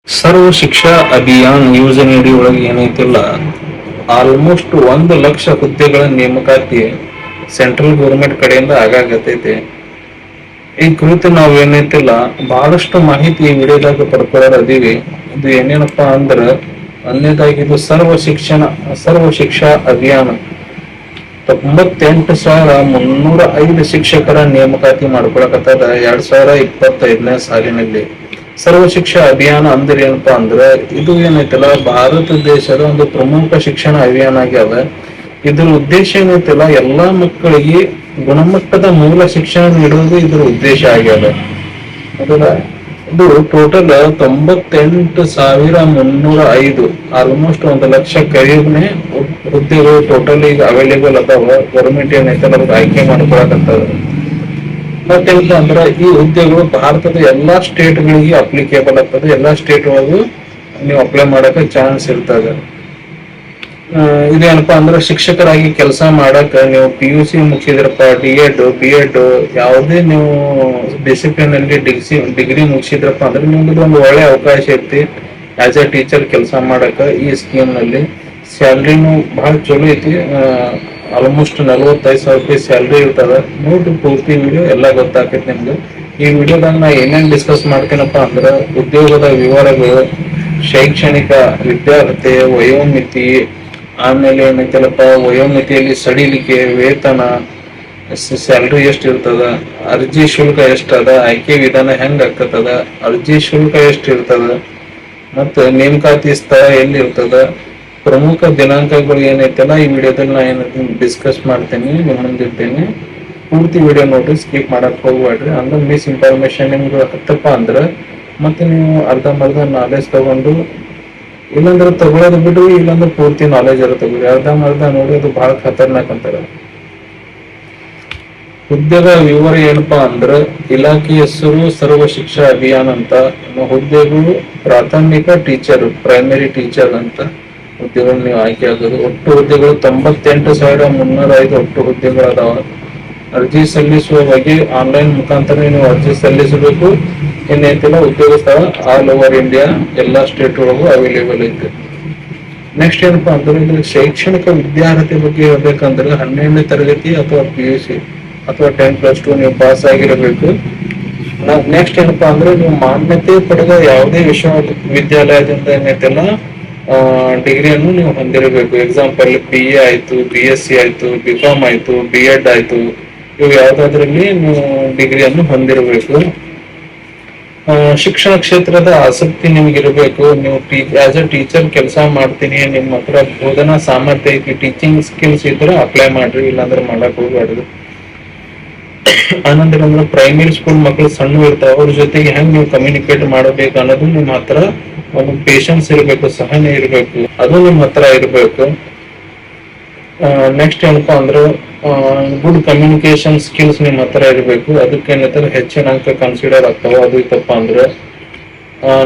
ಸರ್ವ ಶಿಕ್ಷಾ ಅಭಿಯಾನ್ ಯೋಜನೆಯಡಿ ಒಳಗೆ ಏನೈತಿಲ್ಲ ಆಲ್ಮೋಸ್ಟ್ 1 ಲಕ್ಷ ಹುದ್ದೆಗಳ ನೇಮಕಾತಿ ಸೆಂಟ್ರಲ್ ಗೌರ್ಮೆಂಟ್ ಕಡೆಯಿಂದ ಆಗಾಗತೈತೆ. ಈ ಕುರಿತು ನಾವು ಏನೈತಿಲ್ಲ ಬಹಳಷ್ಟು ಮಾಹಿತಿ ಈ ವಿಡಿಯೋದಾಗ ಪಡ್ಕೊಳ್ಳೋರು ಅದೀವಿ. ಇದು ಏನೇನಪ್ಪಾ ಅಂದ್ರ ಒಂದನೇದಾಗಿ ಇದು ಸರ್ವ ಶಿಕ್ಷಾ ಅಭಿಯಾನ 98,305 ಶಿಕ್ಷಕರ ನೇಮಕಾತಿ ಮಾಡ್ಕೊಳಕತ್ತದ 2025ನೇ ಸಾಲಿನಲ್ಲಿ. ಸರ್ವ ಶಿಕ್ಷಾ ಅಭಿಯಾನ ಅಂದ್ರೆ ಏನಪ್ಪಾ ಅಂದ್ರೆ ಇದು ಏನೈತಲ್ಲ ಭಾರತ ದೇಶದ ಒಂದು ಪ್ರಮುಖ ಶಿಕ್ಷಣ ಅಭಿಯಾನ ಆಗ್ಯಾದ. ಇದ್ರ ಉದ್ದೇಶ ಏನೈತಲ್ಲ ಎಲ್ಲಾ ಮಕ್ಕಳಿಗೆ ಗುಣಮಟ್ಟದ ಮೂಲ ಶಿಕ್ಷಣ ನೀಡುವುದು ಇದ್ರ ಉದ್ದೇಶ ಆಗ್ಯದ. ಹೌದಾ? ಇದು ಟೋಟಲ್ 98,305 ಆಲ್ಮೋಸ್ಟ್ 1 ಲಕ್ಷ ಕರೀಬ್ನೆ ಹುದ್ದೆಗಳು ಟೋಟಲ್ ಈಗ ಅವೈಲೇಬಲ್ ಅದಾವ. ಗೌರ್ಮೆಂಟ್ ಏನೈತಲ್ಲ ಅದಕ್ಕೆ ಆಯ್ಕೆ ಮಾಡ್ಕೊಳಕತ್ತದ. ಮತ್ತೇನಪ್ಪ ಅಂದ್ರ ಈ ಹುದ್ದೆಗಳು ಭಾರತದ ಎಲ್ಲಾ ಸ್ಟೇಟ್ಗಳಿಗೆ ಅಪ್ಲಿಕೇಬಲ್ ಆಗ್ತದೆ. ಎಲ್ಲಾ ಸ್ಟೇಟ್ ಒಳಗೂ ನೀವು ಅಪ್ಲೈ ಮಾಡಕ್ಕೆ ಚಾನ್ಸ್ ಇರ್ತದೆ. ಇದೇನಪ್ಪಾ ಅಂದ್ರೆ ಶಿಕ್ಷಕರಾಗಿ ಕೆಲಸ ಮಾಡಕ ನೀವು PUC ಮುಗಿಸಿದ್ರಪ್ಪ, D.Ed, B.Ed ಯಾವುದೇ ನೀವು ಡಿಸಿಪ್ಲಿನ್ ಅಲ್ಲಿ ಡಿಗ್ರಿ ಮುಗಿಸಿದ್ರಪ್ಪ ಅಂದ್ರೆ ನಿಮ್ಗೆ ಒಂದು ಒಳ್ಳೆ ಅವಕಾಶ ಐತಿ ಆಸ್ ಎ ಟೀಚರ್ ಕೆಲಸ ಮಾಡಕ. ಈ ಸ್ಕೀಮ್ ನಲ್ಲಿ ಸ್ಯಾಲ್ರಿನೂ ಬಹಳ ಚಲೋ ಐತಿ. ಆಲ್ಮೋಸ್ಟ್ 45,000 ರೂಪಾಯಿ ಸ್ಯಾಲ್ರಿ ಇರ್ತದ. ನೋಡ್ರಿ ಪೂರ್ತಿ ವಿಡಿಯೋ ಎಲ್ಲ ಗೊತ್ತಾಗ್ತೈತಿ ನಿಮ್ಗೆ. ಈ ವಿಡಿಯೋದಾಗ ನಾ ಏನೇನ್ ಡಿಸ್ಕಸ್ ಮಾಡ್ತೇನಪ್ಪಾ ಅಂದ್ರೆ ಉದ್ಯೋಗದ ವಿವರಗಳು, ಶೈಕ್ಷಣಿಕ ವಿದ್ಯಾರ್ಹತೆ, ವಯೋಮಿತಿ, ಆಮೇಲೆ ಏನೈತಲ್ಲಪ್ಪ ವಯೋಮಿತಿಯಲ್ಲಿ ಸಡಿಲಿಕೆ, ವೇತನ, ಸ್ಯಾಲ್ರಿ ಎಷ್ಟು ಇರ್ತದ, ಅರ್ಜಿ ಶುಲ್ಕ ಎಷ್ಟದ, ಆಯ್ಕೆ ವಿಧಾನ ಹೆಂಗ್ ಆಗ್ತದ, ಅರ್ಜಿ ಶುಲ್ಕ ಎಷ್ಟು ಇರ್ತದ, ಮತ್ತೆ ನೇಮಕಾತಿ ಸ್ಥಳ ಎಲ್ಲಿ ಇರ್ತದ, ಪ್ರಮುಖ ದಿನಾಂಕಗಳು ಏನೈತಲ್ಲ ಈ ವಿಡಿಯೋದಲ್ಲಿ ನಾ ಏನ ಡಿಸ್ಕಸ್ ಮಾಡ್ತೇನೆ, ನಿಮ್ಮ ಮುಂದಿರ್ತೇನೆ. ಪೂರ್ತಿ ವಿಡಿಯೋ ನೋಡ್ರಿ, ಸ್ಕಿಪ್ ಮಾಡಕ್ ಹೋಗ್ಬೇಡ್ರಿ. ಅಂದ್ರೆ ಮಿಸ್ ಇನ್ಫಾರ್ಮೇಶನ್ ನಿಮ್ಗೆ ಹತ್ತಪ್ಪ ಅಂದ್ರೆ ಮತ್ತೆ ನೀವು ಅರ್ಧಂಬರ್ಧ ನಾಲೆಜ್ ತಗೊಂಡು ಇಲ್ಲಾಂದ್ರೆ ತಗೊಳ್ಳೋದು ಬಿಡ್ರಿ, ಇಲ್ಲಾಂದ್ರೆ ಪೂರ್ತಿ ನಾಲೆಜ್ ಇರುತ್ತೆ. ಅರ್ಧಂಬರ್ಧ ನೋಡಿ ಅದು ಬಹಳ ಖತರ್ನಾಕ್ ಅಂತಾರ. ಹುದ್ದೆಗಳ ವಿವರ ಏನಪ್ಪಾ ಅಂದ್ರೆ ಇಲಾಖೆ ಹೆಸರು ಸರ್ವ ಶಿಕ್ಷಾ ಅಭಿಯಾನ ಅಂತ. ಹುದ್ದೆಗಳು ಪ್ರಾಥಮಿಕ ಟೀಚರ್, ಪ್ರೈಮರಿ ಟೀಚರ್ ಅಂತ ಹುದ್ದೆಗಳು ನೀವು ಆಯ್ಕೆ ಆಗೋದು. ಒಟ್ಟು ಹುದ್ದೆಗಳು 98,305 ಒಟ್ಟು ಹುದ್ದೆಗಳು ಅದಾವ. ಅರ್ಜಿ ಸಲ್ಲಿಸುವ ಬಗ್ಗೆ ಆನ್ಲೈನ್ ಮುಖಾಂತರ ನೀವು ಅರ್ಜಿ ಸಲ್ಲಿಸಬೇಕು. ಏನೈತಿಲ್ಲ ಉದ್ಯೋಗ ಸ್ಥಳ ಆಲ್ ಓವರ್ ಇಂಡಿಯಾ ಎಲ್ಲಾ ಸ್ಟೇಟ್ ಒಳಗೂ ಅವೈಲೇಬಲ್ ಐತೆ. ನೆಕ್ಸ್ಟ್ ಏನಪ್ಪಾ ಅಂದ್ರೆ ಇದು ಶೈಕ್ಷಣಿಕ ವಿದ್ಯಾರ್ಹತೆ ಬಗ್ಗೆ ಹೇಳ್ಬೇಕಂದ್ರೆ 12ನೇ ತರಗತಿ ಅಥವಾ PUC ಅಥವಾ 10+2 ನೀವು ಪಾಸ್ ಆಗಿರಬೇಕು. ನೆಕ್ಸ್ಟ್ ಏನಪ್ಪಾ ಅಂದ್ರೆ ನೀವು ಮಾನ್ಯತೆ ಪಡೆದ ಯಾವುದೇ ವಿಶ್ವವಿದ್ಯಾಲಯದಿಂದ ಏನೈತಿಲ್ಲ ಡಿಗ್ರಿಯನ್ನು ನೀವು ಹೊಂದಿರಬೇಕು. ಎಕ್ಸಾಂಪಲ್ BA ಆಯ್ತು, BSc ಆಯ್ತು, B.Com ಆಯ್ತು, B.Ed ಆಯ್ತು, ಇವು ಯಾವ್ದಾದ್ರಲ್ಲಿ ನೀವು ಡಿಗ್ರಿಯನ್ನು ಹೊಂದಿರಬೇಕು. ಶಿಕ್ಷಣ ಕ್ಷೇತ್ರದ ಆಸಕ್ತಿ ನಿಮ್ಗಿರ್ಬೇಕು. ನೀವು ಆಸ್ ಎ ಟೀಚರ್ ಕೆಲಸ ಮಾಡ್ತೀನಿ, ನಿಮ್ಮ ಹತ್ರ ಬೋಧನಾ ಸಾಮರ್ಥ್ಯ ಐತಿ, ಟೀಚಿಂಗ್ ಸ್ಕಿಲ್ಸ್ ಇದ್ರೆ ಅಪ್ಲೈ ಮಾಡ್ರಿ, ಇಲ್ಲಾಂದ್ರೆ ಮಾಡಕ್ ಹೋಗ್ಬಾರ್ದು. ಆನಂತರ ಅಂದ್ರೆ ಪ್ರೈಮರಿ ಸ್ಕೂಲ್ ಮಕ್ಕಳು ಸಣ್ಣ ಇರ್ತಾವ, ಅವ್ರ ಜೊತೆಗೆ ಹೆಂಗ್ ನೀವು ಕಮ್ಯುನಿಕೇಟ್ ಮಾಡಬೇಕು ಅನ್ನೋದು ನಿಮ್ಮ ಹತ್ರ ಒಂದು ಪೇಶನ್ಸ್ ಇರ್ಬೇಕು, ಸಹನೆ ಇರ್ಬೇಕು, ಅದು ನಿಮ್ಮ ಹತ್ರ ಇರ್ಬೇಕು. ನೆಕ್ಸ್ಟ್ ಏನಪ್ಪಾ ಅಂದ್ರೆ ಗುಡ್ ಕಮ್ಯುನಿಕೇಶನ್ ಸ್ಕಿಲ್ಸ್ ನಿಮ್ ಹತ್ರ ಇರಬೇಕು. ಅದಕ್ಕೆ ಏನಂತಾರೆ ಹೆಚ್ಚಿನ ಅಂಕ ಕನ್ಸಿಡರ್ ಆಗ್ತಾವ. ಅದು ಇತ್ತಪ್ಪ ಅಂದ್ರೆ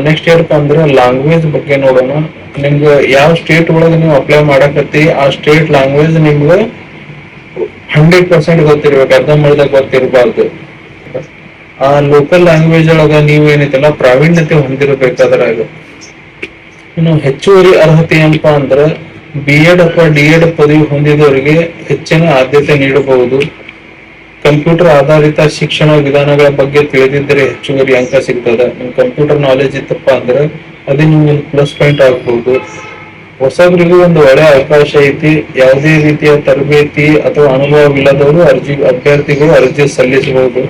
ನೆಕ್ಸ್ಟ್ ಏನಪ್ಪಾ ಅಂದ್ರೆ ಲ್ಯಾಂಗ್ವೇಜ್ ಬಗ್ಗೆ ನೋಡೋಣ. ನಿಮ್ಗೆ ಯಾವ ಸ್ಟೇಟ್ ಒಳಗೆ ನೀವು ಅಪ್ಲೈ ಮಾಡಕತ್ತಿ ಆ ಸ್ಟೇಟ್ ಲ್ಯಾಂಗ್ವೇಜ್ ನಿಮ್ಗೆ 100% ಗೊತ್ತಿರ್ಬೇಕು, ಅರ್ಧಂಬರ್ಧ ಗೊತ್ತಿರಬಾರ್ದು. ಆ ಲೋಕಲ್ ಲ್ಯಾಂಗ್ವೇಜ್ ಒಳಗ ನೀವು ಏನೈತಲ್ಲ ಪ್ರಾವೀಣ್ಯತೆ ಹೊಂದಿರಬೇಕು ಅದ್ರಾಗ. ಇನ್ನು ಹೆಚ್ಚುವರಿ ಅರ್ಹತೆ ಏನಪ್ಪಾ ಅಂದ್ರೆ B.Ed ಅಥವಾ D.Ed ಪದವಿ ಹೊಂದಿದವರಿಗೆ ಹೆಚ್ಚಿನ ಆದ್ಯತೆ ನೀಡಬಹುದು. ಕಂಪ್ಯೂಟರ್ ಆಧಾರಿತ ಶಿಕ್ಷಣ ವಿಧಾನಗಳ ಬಗ್ಗೆ ತಿಳಿದಿದ್ದರೆ ಹೆಚ್ಚುವರಿ ಅಂಕ ಸಿಗ್ತದೆ. ನಿಮ್ ಕಂಪ್ಯೂಟರ್ ನಾಲೆಜ್ ಇತ್ತಪ್ಪ ಅಂದ್ರೆ ಅದೇ ನಿಮ್ಗೆ ಪ್ಲಸ್ ಪಾಯಿಂಟ್ ಆಗ್ಬಹುದು. ಹೊಸಬರಿಗೂ ಒಂದು ಒಳ್ಳೆ ಅವಕಾಶ ಐತಿ. ಯಾವುದೇ ರೀತಿಯ ತರಬೇತಿ ಅಥವಾ ಅನುಭವವಿಲ್ಲದವರು ಅಭ್ಯರ್ಥಿಗಳು ಅರ್ಜಿ ಸಲ್ಲಿಸಬಹುದು.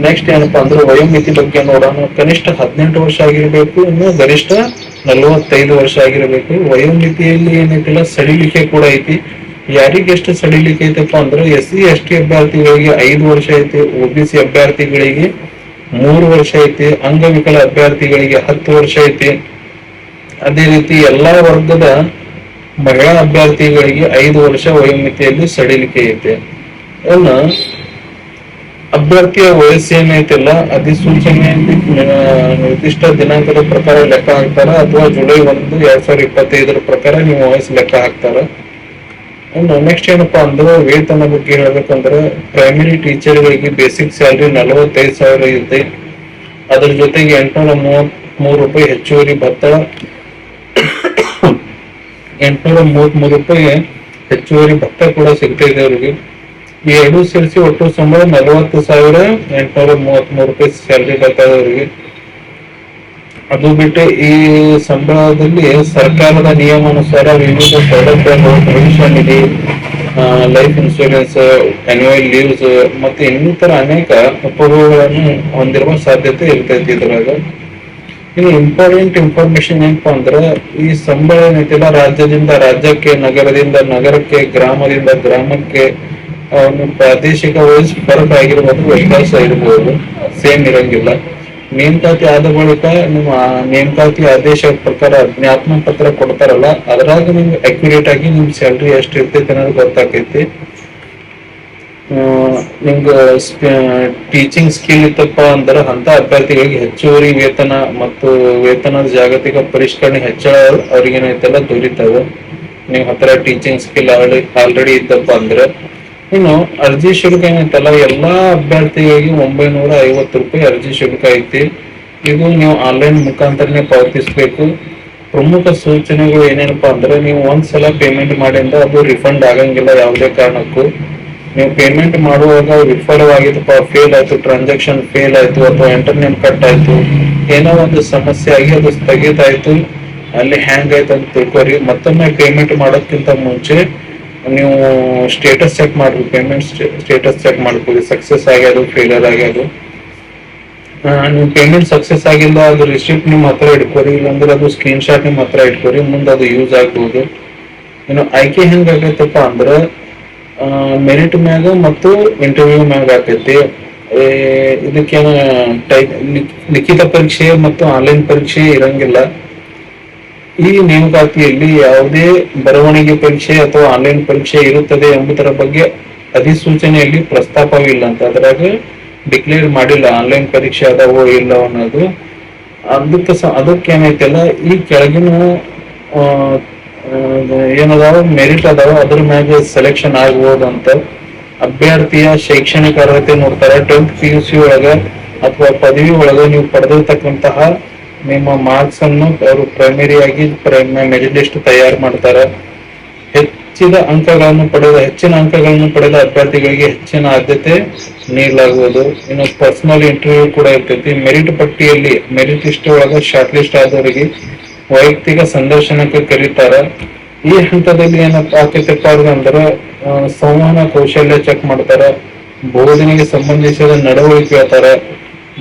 ನೆಕ್ಸ್ಟ್ ಏನಪ್ಪಾ ಅಂದ್ರೆ ವಯೋಮಿತಿ ಬಗ್ಗೆ ನೋಡೋಣ. ಕನಿಷ್ಠ 18 ವರ್ಷ ಆಗಿರ್ಬೇಕು, ಇನ್ನು ಗರಿಷ್ಠ 45 ವರ್ಷ ಆಗಿರಬೇಕು. ವಯೋಮಿತಿಯಲ್ಲಿ ಏನೈತಿಲ್ಲ ಸಡಿಲಿಕೆ ಕೂಡ ಐತಿ. ಯಾರಿಗೆ ಎಷ್ಟು ಸಡಿಲಿಕೆ ಐತಪ್ಪ ಅಂದ್ರೆ SC/ST ಅಭ್ಯರ್ಥಿಗಳಿಗೆ 5 ವರ್ಷ ಐತಿ, OBC ಅಭ್ಯರ್ಥಿಗಳಿಗೆ 3 ವರ್ಷ ಐತಿ, ಅಂಗವಿಕಲ ಅಭ್ಯರ್ಥಿಗಳಿಗೆ 10 ವರ್ಷ ಐತಿ. ಅದೇ ರೀತಿ ಎಲ್ಲಾ ವರ್ಗದ ಮಹಿಳಾ ಅಭ್ಯರ್ಥಿಗಳಿಗೆ 5 ವರ್ಷ ವಯೋಮಿತಿಯಲ್ಲಿ ಸಡಿಲಿಕೆ ಐತೆ. ಇನ್ನು ಅಭ್ಯರ್ಥಿಯ ವಯಸ್ಸು ಏನೈತಿಲ್ಲ ಅಧಿಸೂಚನೆ ನಿರ್ದಿಷ್ಟ ದಿನಾಂಕದ ಪ್ರಕಾರ ಲೆಕ್ಕ ಹಾಕ್ತಾರ, ಅಥವಾ ಜುಲೈ 1, 2025 ಪ್ರಕಾರ ನೀವು ವಯಸ್ಸು ಲೆಕ್ಕ ಹಾಕ್ತಾರ. ಇನ್ನು ನೆಕ್ಸ್ಟ್ ಏನಪ್ಪಾ ಅಂದ್ರೆ ವೇತನ ಬಗ್ಗೆ ಹೇಳ್ಬೇಕಂದ್ರೆ ಪ್ರೈಮರಿ ಟೀಚರ್ಗಳಿಗೆ ಬೇಸಿಕ್ ಸ್ಯಾಲರಿ 45,000 ಇದೆ. ಅದ್ರ ಜೊತೆಗೆ 830 ರೂಪಾಯಿ ಹೆಚ್ಚುವರಿ ಭತ್ತ, 833 ರೂಪಾಯಿ ಹೆಚ್ಚುವರಿ ಭತ್ತ ಕೂಡ ಸಿಗ್ತಾ ಇದೆ ಅವರಿಗೆ. ಈ ಎರಡು ಸೇರಿಸಿ ಒಟ್ಟು ಸಂಬಳ 40,833 ರೂಪಾಯಿ ಸ್ಯಾಲರಿ ಬರ್ತಾ ಇದೆ ಅವರಿಗೆ. ಅದು ಬಿಟ್ಟು ಈ ಸಂಬಳದಲ್ಲಿ ಸರ್ಕಾರದ ನಿಯಮಾನುಸಾರ ವಿವಿಧ ಸೌಲಭ್ಯಗಳು, ಭವಿಷ್ಯ ನಿಧಿ, ಲೈಫ್ ಇನ್ಶೂರೆನ್ಸ್, ಅನ್ಯುವಲ್ ಲೀವ್ಸ್ ಮತ್ತೆ ಇನ್ನಿತರ ಅನೇಕ ಉಪಯೋಗಗಳನ್ನು ಹೊಂದಿರುವ ಸಾಧ್ಯತೆ ಇರ್ತೈತಿ ಇದ್ರಾಗ. ಇನ್ನು ಇಂಪಾರ್ಟೆಂಟ್ ಇನ್ಫಾರ್ಮೇಶನ್ ಏನಪ್ಪಾ ಅಂದ್ರೆ, ಈ ಸಂಬಳ ಏನೈತಿಲ್ಲ ರಾಜ್ಯದಿಂದ ರಾಜ್ಯಕ್ಕೆ, ನಗರದಿಂದ ನಗರಕ್ಕೆ, ಗ್ರಾಮದಿಂದ ಗ್ರಾಮಕ್ಕೆ ಪ್ರಾದೇಶಿಕ ವೈಸ್ ಫರಕ್ ಆಗಿರ್ಬೋದು, ವ್ಯತ್ಯಾಸ ಇರ್ಬೋದು, ಸೇಮ್ ಇರಂಗಿಲ್ಲ. ನೇಮಕಾತಿ ಆದ ಬಳಿಕ ನಿಮ್ಮ ನೇಮಕಾತಿ ಆದೇಶ ಪ್ರಕಾರ ಜ್ಞಾಪನ ಪತ್ರ ಕೊಡ್ತಾರಲ್ಲ, ಅದ್ರಾಗ ನಿಮ್ಗೆ ಅಕ್ಯುರೇಟ್ ಆಗಿ ನಿಮ್ ಸ್ಯಾಲ್ರಿ ಎಷ್ಟು ಇರ್ತೈತಿ ಅನ್ನೋದು ಗೊತ್ತಾಕೈತಿ. ನಿಮ್ಗೆ ಟೀಚಿಂಗ್ ಸ್ಕಿಲ್ ಇತ್ತಪ್ಪ ಅಂದ್ರೆ ಅಂತ ಅಭ್ಯರ್ಥಿಗಳಿಗೆ ಹೆಚ್ಚುವರಿ ವೇತನ ಮತ್ತು ವೇತನದ ಜಾಗತಿಕ ಪರಿಷ್ಕರಣೆ ಹೆಚ್ಚಳ ಅವ್ರಿಗೇನೈತೆಲ್ಲ ದೊರೀತಾವ, ನೀವು ಹತ್ರ ಟೀಚಿಂಗ್ ಸ್ಕಿಲ್ ಆಲ್ರೆಡಿ ಇದ್ದಪ್ಪ ಅಂದ್ರೆ. ಇನ್ನು ಅರ್ಜಿ ಶುಲ್ಕ ಏನೈತಲ್ಲ, ಎಲ್ಲಾ ಅಭ್ಯರ್ಥಿಗಳಿಗೆ 950 ರೂಪಾಯಿ ಅರ್ಜಿ ಶುಲ್ಕ ಐತಿ. ಇದು ನೀವು ಆನ್ಲೈನ್ ಮುಖಾಂತರನೇ ಪಾವತಿಸ್ಬೇಕು. ಪ್ರಮುಖ ಸೂಚನೆಗಳು ಏನೇನಪ್ಪಾ ಅಂದ್ರೆ, ನೀವು ಒಂದ್ಸಲ ಪೇಮೆಂಟ್ ಮಾಡಿಂದ ಅದು ರಿಫಂಡ್ ಆಗಂಗಿಲ್ಲ ಯಾವುದೇ ಕಾರಣಕ್ಕೂ. ನೀವು ಪೇಮೆಂಟ್ ಮಾಡುವಾಗ ವಿಫಲವಾಗಿತ್ತಪ್ಪ, ಫೇಲ್ ಆಯ್ತು, ಟ್ರಾನ್ಸಾಕ್ಷನ್ ಫೇಲ್ ಆಯ್ತು ಅಥವಾ ಇಂಟರ್ನೆಟ್ ಕಟ್ ಆಯ್ತು, ಏನೋ ಒಂದು ಸಮಸ್ಯೆ ಆಗಿ ಅದು ಸ್ಥಗಿತ ಆಯ್ತು, ಅಲ್ಲಿ ಹ್ಯಾಂಗ್ ಆಯ್ತು ಅಂತ ತಿಳ್ಕೊರಿ. ಮತ್ತೊಮ್ಮೆ ಪೇಮೆಂಟ್ ಮಾಡೋದಕ್ಕಿಂತ ಮುಂಚೆ ನೀವು ಸ್ಟೇಟಸ್ ಚೆಕ್ ಮಾಡ್ರಿ, ಪೇಮೆಂಟ್ ಸ್ಟೇಟಸ್ ಚೆಕ್ ಮಾಡ್ಕೊಳ್ಳಿ, ಸಕ್ಸಸ್ ಆಗ್ಯದು ಫೇಲಿಯರ್ ಆಗ್ಯದು. ನೀವು ಪೇಮೆಂಟ್ ಸಕ್ಸಸ್ ಆಗಿಲ್ಲ, ಅದು ರಿಸಿಪ್ಟ್ ನಿಮ್ಮ ಹತ್ರ ಇಟ್ಕೋರಿ, ಇಲ್ಲಾಂದ್ರೆ ಅದು ಸ್ಕ್ರೀನ್ ಶಾಟ್ ನಿಮ್ಮ ಹತ್ರ ಇಟ್ಕೋರಿ, ಮುಂದೆ ಅದು ಯೂಸ್ ಆಗ್ಬಹುದು. ಇನ್ನು ಆಯ್ಕೆ ಹೆಂಗ್ ಆಗೈತಪ್ಪ ಅಂದ್ರೆ, ಮೆರಿಟ್ ಮ್ಯಾಗ ಮತ್ತು ಇಂಟರ್ವ್ಯೂ ಮ್ಯಾಗ ಆಗ್ತೈತಿ. ಇದಕ್ಕೇನು ಲಿಖಿತ ಪರೀಕ್ಷೆ ಮತ್ತು ಆನ್ಲೈನ್ ಪರೀಕ್ಷೆ ಇರಂಗಿಲ್ಲ. ಈ ನೇಮಕಾತಿಯಲ್ಲಿ ಯಾವುದೇ ಬರವಣಿಗೆ ಪರೀಕ್ಷೆ ಅಥವಾ ಆನ್ಲೈನ್ ಪರೀಕ್ಷೆ ಇರುತ್ತದೆ ಎಂಬುದರ ಬಗ್ಗೆ ಅಧಿಸೂಚನೆಯಲ್ಲಿ ಪ್ರಸ್ತಾಪವಿಲ್ಲ ಅಂತ, ಅದ್ರಾಗ ಡಿಕ್ಲೇರ್ ಮಾಡಿಲ್ಲ ಆನ್ಲೈನ್ ಪರೀಕ್ಷೆ ಅದಾವೋ ಇಲ್ಲ ಅನ್ನೋದು. ಅದಕ್ಕೆ ಏನೈತಲ್ಲ, ಈ ಕೆಳಗಿನ ಏನದಾವ ಮೆರಿಟ್ ಅದಾವ ಅದ್ರ ಮ್ಯಾಗ ಸೆಲೆಕ್ಷನ್ ಆಗ್ಬೋದು ಅಂತ. ಅಭ್ಯರ್ಥಿಯ ಶೈಕ್ಷಣಿಕ ಅರ್ಹತೆ ನೋಡ್ತಾರೆ. 10th PUC ಒಳಗ ಅಥವಾ ಪದವಿ ಒಳಗ ನೀವು ಪಡೆದಿರ್ತಕ್ಕಂತಹ ನಿಮ್ಮ ಮಾರ್ಕ್ಸ್ ಅನ್ನು ಅವರು ಪ್ರೈಮರಿ ಆಗಿ ಮೆರಿಟ್ ಲಿಸ್ಟ್ ತಯಾರು ಮಾಡ್ತಾರೆ. ಹೆಚ್ಚಿನ ಅಂಕಗಳನ್ನು ಪಡೆದ ಅಭ್ಯರ್ಥಿಗಳಿಗೆ ಹೆಚ್ಚಿನ ಆದ್ಯತೆ ನೀಡಲಾಗುವುದು. ಇನ್ನು ಪರ್ಸನಲ್ ಇಂಟರ್ವ್ಯೂ ಕೂಡ ಇರ್ತೈತಿ. ಮೆರಿಟ್ ಪಟ್ಟಿಯಲ್ಲಿ ಮೆರಿಟ್ ಲಿಸ್ಟ್ ಒಳಗ ಶಾರ್ಟ್ ಲಿಸ್ಟ್ ಆದವರಿಗೆ ವೈಯಕ್ತಿಕ ಸಂದರ್ಶನಕ್ಕೆ ಕರೀತಾರ. ಈ ಹಂತದಲ್ಲಿ ಏನಪ್ಪಾ ಆಕೈತಪ್ಪ ಅಂದ್ರೆ, ಸಂವಹನ ಕೌಶಲ್ಯ ಚೆಕ್ ಮಾಡ್ತಾರ, ಬೋಧನೆಗೆ ಸಂಬಂಧಿಸಿದ ನಡವಳಿಕೆ ಕೇಳ್ತಾರ,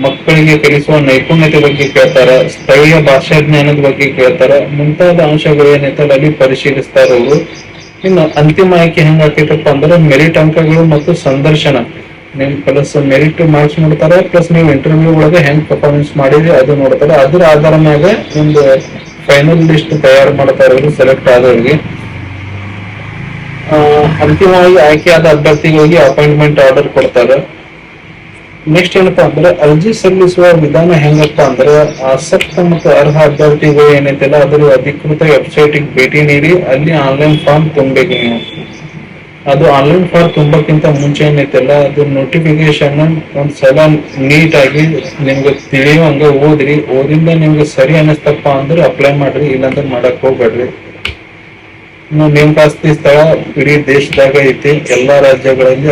ಮಕ್ಕಳಿಗೆ ಕಲಿಸುವ ನೈಪುಣ್ಯತೆ ಬಗ್ಗೆ ಕೇಳ್ತಾರ, ಸ್ಥಳೀಯ ಭಾಷಾ ಜ್ಞಾನದ ಬಗ್ಗೆ ಕೇಳ್ತಾರ, ಮುಂತಾದ ಅಂಶಗಳು ಏನೈತಲ್ಲ ಅಲ್ಲಿ ಪರಿಶೀಲಿಸ್ತಾರ ಅವರು. ಇನ್ನು ಅಂತಿಮ ಆಯ್ಕೆ ಹೆಂಗ್ ಆಕೈತಪ್ಪ ಅಂದ್ರೆ, ಮೆರಿಟ್ ಅಂಕಗಳು ಮತ್ತು ಸಂದರ್ಶನ ನಿಮ್ ಪ್ಲಸ್ ಮೆರಿಟ್ ಮಾರ್ಕ್ಸ್ ನೋಡ್ತಾರ, ಪ್ಲಸ್ ನೀವು ಇಂಟರ್ವ್ಯೂ ಒಳಗೆ ಹೆಂಗ್ ಪರ್ಫಾರ್ಮೆನ್ಸ್ ಮಾಡಿದ್ರಿ ಅದು ನೋಡ್ತಾರ. ಅದ್ರ ಆಧಾರ ಮ್ಯಾಗ ನಿಮ್ದು ಫೈನಲ್ ಲಿಸ್ಟ್ ತಯಾರು ಮಾಡ್ತಾರ ಅವರು ಸೆಲೆಕ್ಟ್ ಆದವರಿಗೆ. ಅಂತಿಮವಾಗಿ ಆಯ್ಕೆಯಾದ ಅಭ್ಯರ್ಥಿಗಳಿಗೆ ಅಪಾಯಿಂಟ್ಮೆಂಟ್ ಆರ್ಡರ್ ಕೊಡ್ತಾರೆ. ನೆಕ್ಸ್ಟ್ ಏನಪ್ಪಾ ಅಂದ್ರೆ, ಅರ್ಜಿ ಸಲ್ಲಿಸುವ ವಿಧಾನ ಹೆಂಗಪ್ಪ ಅಂದ್ರೆ, ಆಸಕ್ತ ಮತ್ತು ಅರ್ಹ ಅಭ್ಯರ್ಥಿಗಳು ಏನೈತಿಲ್ಲ ಅದರ ಅಧಿಕೃತ ವೆಬ್ಸೈಟ್ ಭೇಟಿ ನೀಡಿ ಅಲ್ಲಿ ಆನ್ಲೈನ್ ಫಾರ್ಮ್ ತುಂಬಬೇಕು ನೀವು. ಅದು ಆನ್ಲೈನ್ ಫಾರ್ಮ್ ತುಂಬಕ್ಕಿಂತ ಮುಂಚೆ ಏನೈತಿಲ್ಲ ಅದು ನೋಟಿಫಿಕೇಶನ್ ಒಂದ್ಸಲ ನೀಟ್ ಆಗಿ ನಿಮ್ಗೆ ತಿಳಿಯುವಂಗ ಓದ್ರಿ. ಓದಿಂದ ನಿಮ್ಗೆ ಸರಿ ಅನಿಸ್ತಪ್ಪ ಅಂದ್ರೆ ಅಪ್ಲೈ ಮಾಡ್ರಿ, ಇಲ್ಲಾಂದ್ರೆ ಮಾಡಕ್ ಹೋಗ್ಬೇಡ್ರಿ. ನೇಮಕಾತಿ ಸ್ಥಳ ಇಡೀ ದೇಶದಾಗ ಐತಿ, ಎಲ್ಲಾ ರಾಜ್ಯಗಳಲ್ಲಿ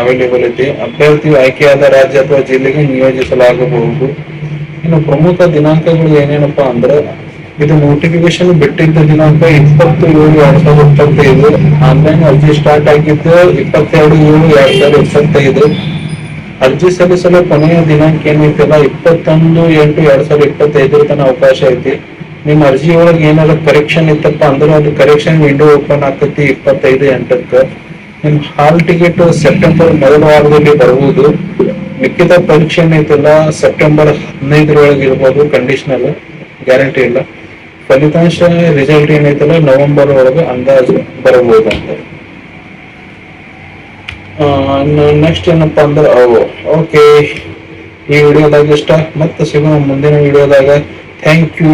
ಅವೈಲೇಬಲ್ ಐತಿ. ಅಭ್ಯರ್ಥಿಯು ಆಯ್ಕೆಯಾದ ರಾಜ್ಯ ಅಥವಾ ಜಿಲ್ಲೆಗೆ ನಿಯೋಜಿಸಲಾಗಬಹುದು. ಇನ್ನು ಪ್ರಮುಖ ದಿನಾಂಕಗಳು ಏನೇನಪ್ಪಾ ಅಂದ್ರೆ, ಇದು ನೋಟಿಫಿಕೇಶನ್ ಬಿಟ್ಟಿದ್ದ ದಿನಾಂಕ 20/7/2025. ಆನ್ಲೈನ್ ಅರ್ಜಿ ಸ್ಟಾರ್ಟ್ ಆಗಿದ್ದು 22/7/2025. ಅರ್ಜಿ ಸಲ್ಲಿಸಲು ಕೊನೆಯ ದಿನಾಂಕ ಏನೈತಿಲ್ಲ 21/8/2025 ತನ ಅವಕಾಶ ಐತಿ. ನಿಮ್ ಅರ್ಜಿ ಒಳಗೆ ಏನಾದ್ರು ಕರೆಕ್ಷನ್ ಇತ್ತಪ್ಪ ಅಂದ್ರೆ ಅದು ಕರೆಕ್ಷನ್ ವಿಂಡೋ ಓಪನ್ ಆಗ್ತೈತಿ 25/8. ನಿಮ್ ಹಾಲ್ ಟಿಕೆಟ್ ಸೆಪ್ಟೆಂಬರ್ ಮೊದಲ ವಾರದಲ್ಲಿ ಬರುವುದು. ಲಿಖಿತ ಪರೀಕ್ಷೆ ಏನೈತಿಲ್ಲ ಸೆಪ್ಟೆಂಬರ್ 15 ಇರ್ಬೋದು, ಕಂಡೀಷನಲ್, ಗ್ಯಾರಂಟಿ ಇಲ್ಲ. ಫಲಿತಾಂಶ ರಿಸಲ್ಟ್ ಏನೈತಲ್ಲ ನವೆಂಬರ್ ಒಳಗೆ ಅಂದಾಜು ಬರಬಹುದು ಅಂತ. ನೆಕ್ಸ್ಟ್ ಏನಪ್ಪಾ ಅಂದ್ರೆ, ಓಕೆ, ಈ ವಿಡಿಯೋದಾಗ ಇಷ್ಟ. ಮತ್ತೆ ಸಿಗೋಣ ಮುಂದಿನ ವಿಡಿಯೋದಾಗ. Thank you.